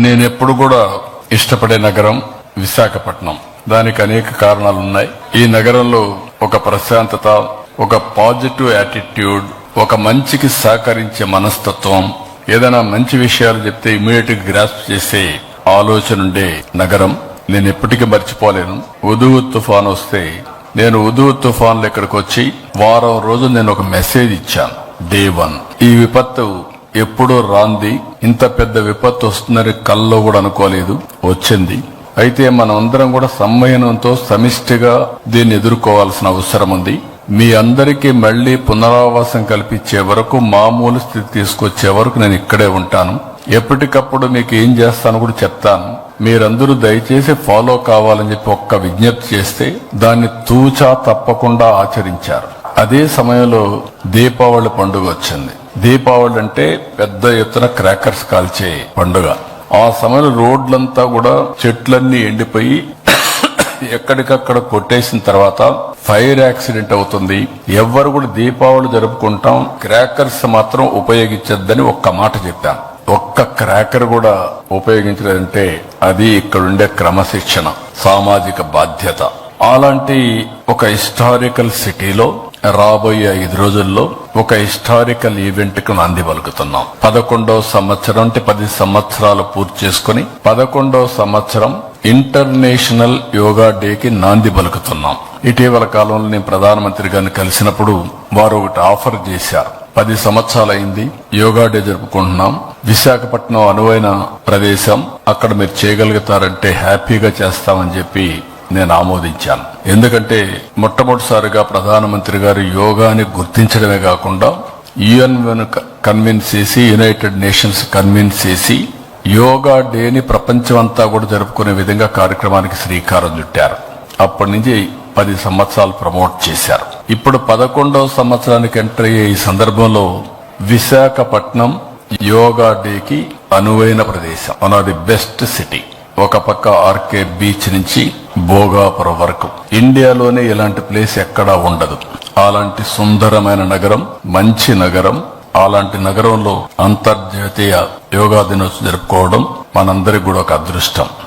నేనెప్పుడు కూడా ఇష్టపడే నగరం విశాఖపట్నం. దానికి అనేక కారణాలున్నాయి. ఈ నగరంలో ఒక ప్రశాంతత, ఒక పాజిటివ్ యాటిట్యూడ్, ఒక మంచికి సహకరించే మనస్తత్వం, ఏదైనా మంచి విషయాలు చెప్తే ఇమీడియట్ గా గ్రాస్ప్ చేసే ఆలోచన ఉండే నగరం. నేను ఎప్పటికీ మర్చిపోలేను. హుదూద్ తుఫాన్ వస్తే నేను హుదూద్ తుఫాన్లో ఇక్కడికి వచ్చి వారం రోజులు నేను ఒక మెసేజ్ ఇచ్చాను. డే 1 ఈ విపత్తు ఎప్పుడో రాంది, ఇంత పెద్ద విపత్తు వస్తుందని కల్లో కూడా అనుకోలేదు, వచ్చింది. అయితే మనం అందరం కూడా సంయమనంతో సమిష్టిగా దీన్ని ఎదుర్కోవాల్సిన అవసరం ఉంది. మీ అందరికీ మళ్లీ పునరావాసం కల్పించే వరకు, మామూలు స్థితి తీసుకొచ్చే వరకు నేను ఇక్కడే ఉంటాను. ఎప్పటికప్పుడు మీకు ఏం చేస్తాను కూడా చెప్తాను. మీరందరూ దయచేసి ఫాలో కావాలని చెప్పి ఒక్క విజ్ఞప్తి చేస్తే దాన్ని తూచా తప్పకుండా ఆచరించారు. అదే సమయంలో దీపావళి పండుగ వచ్చింది. దీపావళి అంటే పెద్ద ఎత్తున క్రాకర్స్ కాల్చే పండుగ. ఆ సమయంలో రోడ్లంతా కూడా చెట్లన్నీ ఎండిపోయి ఎక్కడికక్కడ కొట్టేసిన తర్వాత ఫైర్ యాక్సిడెంట్ అవుతుంది. ఎవ్వరు కూడా దీపావళి జరుపుకుంటాం, క్రాకర్స్ మాత్రం ఉపయోగించొద్దని ఒక్క మాట చెప్పాను. ఒక్క క్రాకర్ కూడా ఉపయోగించలేదంటే అది ఇక్కడుండే క్రమశిక్షణ, సామాజిక బాధ్యత. అలాంటి ఒక హిస్టారికల్ సిటీలో రాబోయే 5 రోజుల్లో ఒక హిస్టారికల్ ఈవెంట్ కు నాంది పలుకుతున్నాం. 11వ సంవత్సరం అంటే 10 సంవత్సరాలు పూర్తి చేసుకుని 11వ సంవత్సరం ఇంటర్నేషనల్ యోగా డేకి నాంది పలుకుతున్నాం. ఇటీవల కాలంలో నేను ప్రధానమంత్రి గారిని కలిసినప్పుడు వారు ఒకటి ఆఫర్ చేశారు. 10 సంవత్సరాలైంది యోగా డే జరుపుకుంటున్నాం, విశాఖపట్నం అనువైన ప్రదేశం, అక్కడ మీరు చేయగలుగుతారంటే హ్యాపీగా చేస్తామని చెప్పి నేను ఆమోదించాను. ఎందుకంటే మొట్టమొదటిసారిగా ప్రధానమంత్రి గారు యోగాని గుర్తించడమే కాకుండా యుఎన్ కన్విన్స్ చేసి, యునైటెడ్ నేషన్స్ కన్విన్స్ చేసి యోగా డేని ప్రపంచమంతా కూడా జరుపుకునే విధంగా కార్యక్రమానికి శ్రీకారం చుట్టారు. అప్పటి నుంచి 10 సంవత్సరాలు ప్రమోట్ చేశారు. ఇప్పుడు 11వ సంవత్సరానికి ఎంటర్ అయ్యే ఈ సందర్భంలో విశాఖపట్నం యోగా డేకి అనువైన ప్రదేశం, one of the best city. ఒక పక్క ఆర్కే బీచ్ నుంచి భోగాపురం వరకు ఇండియాలోనే ఇలాంటి ప్లేస్ ఎక్కడా ఉండదు. అలాంటి సుందరమైన నగరం, మంచి నగరం. అలాంటి నగరంలో అంతర్జాతీయ యోగా దినోత్సవం జరుపుకోవడం మనందరికి కూడా ఒక అదృష్టం.